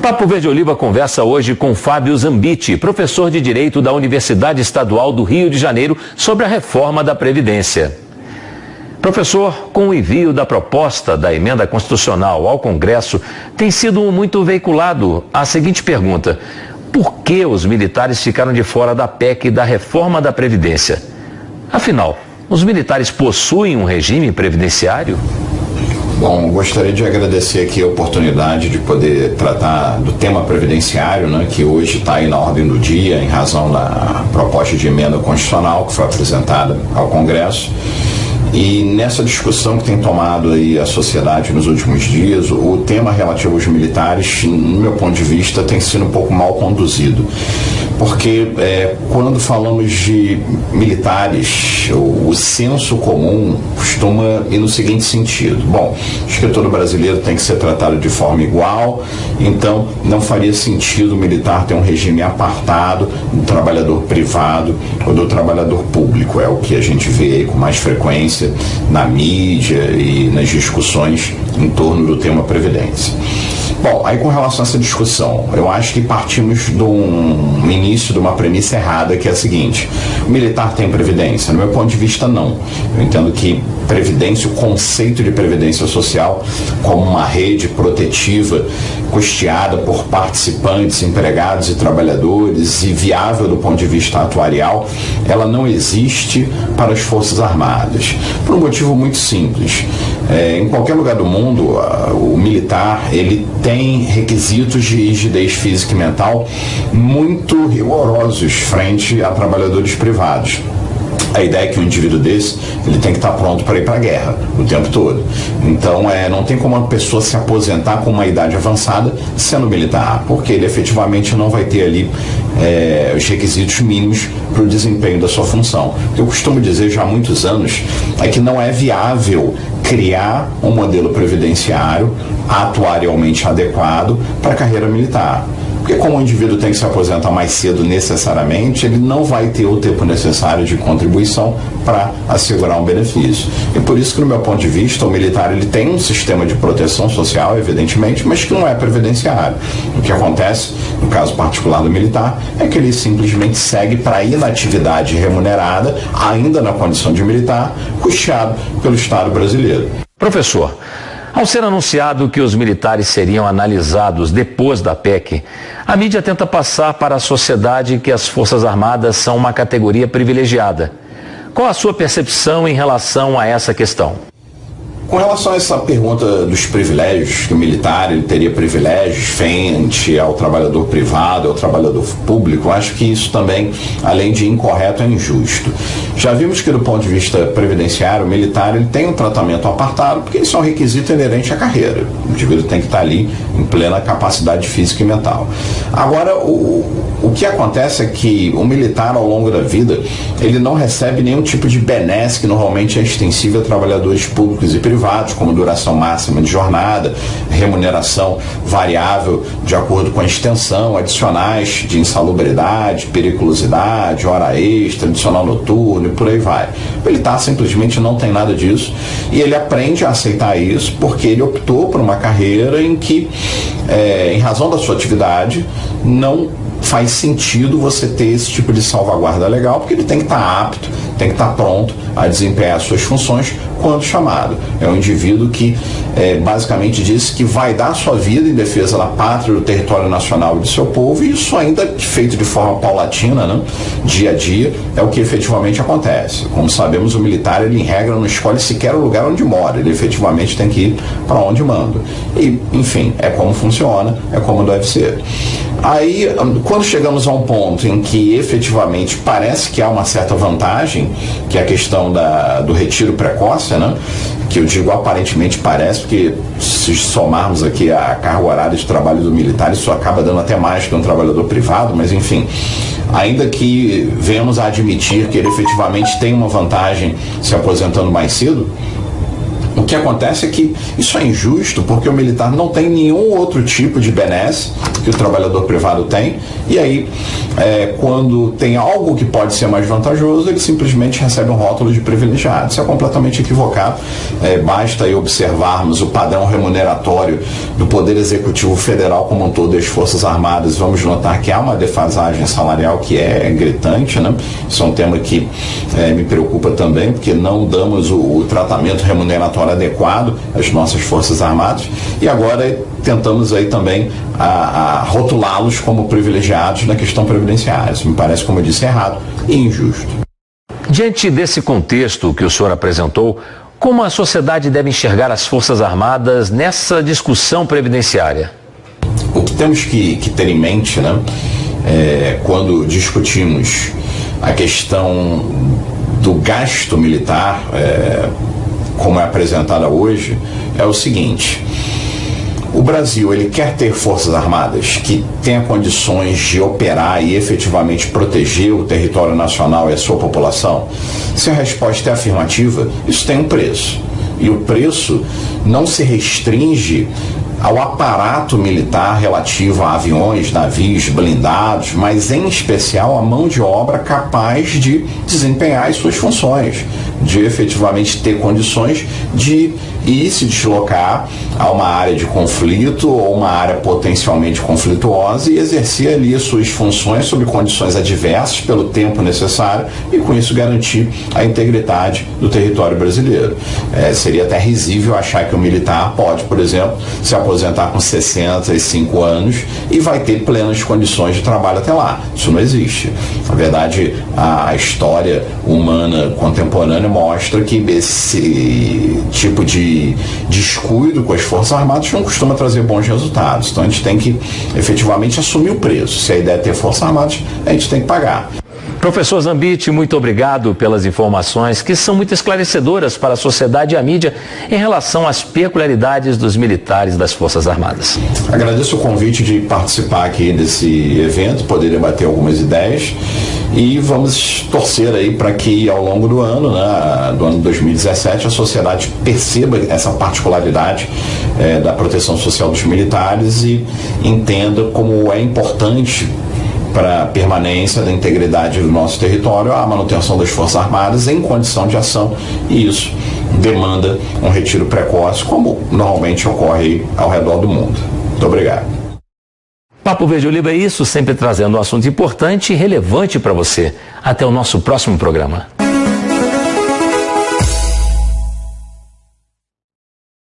Papo Verde Oliva conversa hoje com Fábio Zambiti, professor de Direito da Universidade Estadual do Rio de Janeiro, sobre a reforma da Previdência. Professor, com o envio da proposta da emenda constitucional ao Congresso, tem sido muito veiculado a seguinte pergunta: por que os militares ficaram de fora da PEC da reforma da Previdência? Afinal, os militares possuem um regime previdenciário? Bom, gostaria de agradecer aqui a oportunidade de poder tratar do tema previdenciário, né, que hoje está aí na ordem do dia, em razão da proposta de emenda constitucional que foi apresentada ao Congresso. E nessa discussão que tem tomado aí a sociedade nos últimos dias, o tema relativo aos militares, no meu ponto de vista, tem sido um pouco mal conduzido. Porque quando falamos de militares, o senso comum costuma ir no seguinte sentido: bom, acho que todo brasileiro tem que ser tratado de forma igual, então não faria sentido o militar ter um regime apartado do trabalhador privado ou do trabalhador público. É o que a gente vê aí com mais frequência na mídia e nas discussões em torno do tema Previdência. Bom, aí com relação a essa discussão, eu acho que partimos de um início de uma premissa errada, que é a seguinte: o militar tem previdência? No meu ponto de vista, não. Eu entendo que previdência, o conceito de previdência social como uma rede protetiva custeada por participantes, empregados e trabalhadores e viável do ponto de vista atuarial, ela não existe para as Forças Armadas, por um motivo muito simples. Em qualquer lugar do mundo, o militar ele tem requisitos de rigidez física e mental muito rigorosos frente a trabalhadores privados. A ideia é que um indivíduo desse, ele tem que estar pronto para ir para a guerra o tempo todo. Então, não tem como uma pessoa se aposentar com uma idade avançada sendo militar, porque ele efetivamente não vai ter ali os requisitos mínimos para o desempenho da sua função. O que eu costumo dizer já há muitos anos é que não é viável criar um modelo previdenciário atuarialmente adequado para a carreira militar. Porque como o indivíduo tem que se aposentar mais cedo necessariamente, ele não vai ter o tempo necessário de contribuição para assegurar um benefício. E por isso que, no meu ponto de vista, o militar ele tem um sistema de proteção social, evidentemente, mas que não é previdenciário. O que acontece, no caso particular do militar, é que ele simplesmente segue para a inatividade remunerada, ainda na condição de militar, custeado pelo Estado brasileiro. Professor, ao ser anunciado que os militares seriam analisados depois da PEC, a mídia tenta passar para a sociedade que as Forças Armadas são uma categoria privilegiada. Qual a sua percepção em relação a essa questão? Com relação a essa pergunta dos privilégios, que o militar ele teria privilégios frente ao trabalhador privado, ao trabalhador público, acho que isso também, além de incorreto, é injusto. Já vimos que, do ponto de vista previdenciário, o militar ele tem um tratamento apartado, porque isso é um requisito inerente à carreira. O indivíduo tem que estar ali em plena capacidade física e mental. Agora, o que acontece é que o militar, ao longo da vida, ele não recebe nenhum tipo de benesse que normalmente é extensível a trabalhadores públicos e privados, como duração máxima de jornada, remuneração variável de acordo com a extensão, adicionais de insalubridade, periculosidade, hora extra, adicional noturno e por aí vai. O militar simplesmente não tem nada disso e ele aprende a aceitar isso porque ele optou por uma carreira em que, em razão da sua atividade, não faz sentido você ter esse tipo de salvaguarda legal, porque ele tem que estar apto, tem que estar pronto a desempenhar as suas funções quando chamado. É um indivíduo que basicamente disse que vai dar sua vida em defesa da pátria, do território nacional e do seu povo, e isso ainda feito de forma paulatina, né? Dia a dia, é o que efetivamente acontece. Como sabemos, o militar, ele em regra não escolhe sequer o lugar onde mora, ele efetivamente tem que ir para onde manda. E, enfim, é como funciona, é como deve ser. Aí, quando chegamos a um ponto em que efetivamente parece que há uma certa vantagem, que é a questão do retiro precoce, né? Que eu digo aparentemente parece, porque se somarmos aqui a carga horária de trabalho do militar, isso acaba dando até mais que um trabalhador privado, mas enfim, ainda que venhamos a admitir que ele efetivamente tem uma vantagem se aposentando mais cedo, o O que acontece é que isso é injusto porque o militar não tem nenhum outro tipo de benesse que o trabalhador privado tem, e aí quando tem algo que pode ser mais vantajoso, ele simplesmente recebe um rótulo de privilegiado. Isso é completamente equivocado. Basta aí observarmos o padrão remuneratório do Poder Executivo Federal como um todo e as Forças Armadas, vamos notar que há uma defasagem salarial que é gritante, né? Isso é um tema que me preocupa também, porque não damos o tratamento remuneratório adequado às nossas Forças Armadas, e agora tentamos aí também a rotulá-los como privilegiados na questão previdenciária. Isso me parece, como eu disse, errado e injusto. Diante desse contexto que o senhor apresentou, como a sociedade deve enxergar as Forças Armadas nessa discussão previdenciária? O que temos que ter em mente, né, quando discutimos a questão do gasto militar, como é apresentada hoje, é o seguinte: o Brasil, ele quer ter forças armadas que tenham condições de operar e efetivamente proteger o território nacional e a sua população? Se a resposta é afirmativa, isso tem um preço. E o preço não se restringe ao aparato militar relativo a aviões, navios, blindados, mas em especial a mão de obra capaz de desempenhar as suas funções, de efetivamente ter condições de ir se deslocar a uma área de conflito ou uma área potencialmente conflituosa e exercer ali as suas funções sob condições adversas pelo tempo necessário e com isso garantir a integridade do território brasileiro. Seria até risível achar que o militar pode, por exemplo, se aposentar com 65 anos e vai ter plenas condições de trabalho até lá. Isso não existe. Na verdade, a história humana contemporânea mostra que esse tipo de descuido com as Forças Armadas não costuma trazer bons resultados. Então a gente tem que efetivamente assumir o preço. Se a ideia é ter Forças Armadas, a gente tem que pagar. Professor Zambit, muito obrigado pelas informações que são muito esclarecedoras para a sociedade e a mídia em relação às peculiaridades dos militares das Forças Armadas. Agradeço o convite de participar aqui desse evento, poder debater algumas ideias e vamos torcer aí para que ao longo do ano, do ano 2017, a sociedade perceba essa particularidade da proteção social dos militares e entenda como é importante para a permanência da integridade do nosso território, a manutenção das Forças Armadas em condição de ação, e isso demanda um retiro precoce, como normalmente ocorre ao redor do mundo. Muito obrigado. Papo Verde Oliva é isso, sempre trazendo um assunto importante e relevante para você. Até o nosso próximo programa.